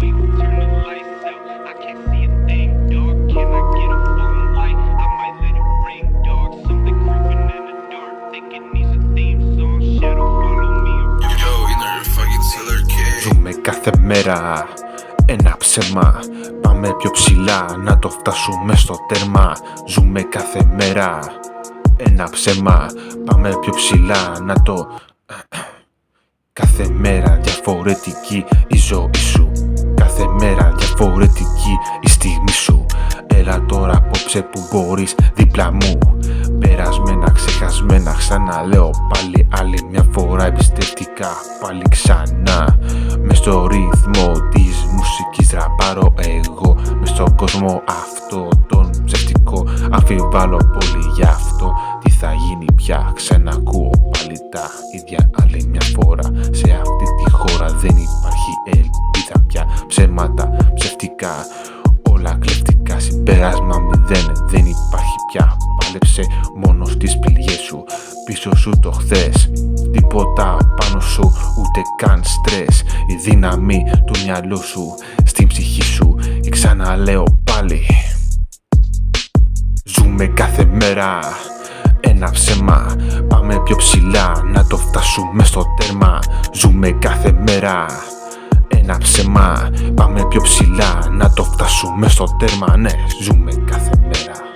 Wait, turn the lights out. I can't see a thing, dog. Can I get a phone light? I might let it ring, dog. Something creeping in the dark. Think it needs a theme song. Shadow follow me. Yo, είναι fucking Tiller K. Ζούμε κάθε μέρα ένα ψέμα. Πάμε πιο ψηλά να το φτάσουμε στο τέρμα. Ζούμε κάθε μέρα ένα ψέμα. Πάμε πιο ψηλά να το... Κάθε μέρα διαφορετική η ζωή σου. Κάθε μέρα διαφορετική η στιγμή σου. Έλα τώρα απόψε που μπορείς δίπλα μου. Περασμένα, ξεχασμένα, ξαναλέω πάλι άλλη μια φορά εμπιστευτικά. Πάλι ξανά μες στο ρυθμό της μουσικής ραπάρω εγώ. Μες στον κόσμο αυτό τον ψευτικό. Αμφιβάλλω πολύ γι' αυτό. Τι θα γίνει πια, ξανακούω πάλι τα ίδια άλλη μια φορά. Σε αυτή τη χώρα δεν υπάρχει ελπίδα πια. Ψέματα, ψευτικά, όλα κλεφτικά. Συμπέρασμα μηδέν, δεν υπάρχει πια. Πάλεψε μόνο στις πληγές σου. Πίσω σου το χθες, τίποτα πάνω σου, ούτε καν στρες. Η δύναμη του μυαλού σου στην ψυχή σου. Και ξαναλέω πάλι, ζούμε κάθε μέρα ένα ψέμα. Πάμε πιο ψηλά να το φτάσουμε στο τέρμα. Ζούμε κάθε μέρα ένα ψέμα. Πάμε πιο ψηλά να το φτάσουμε στο τέρμα. Ναι, ζούμε κάθε μέρα.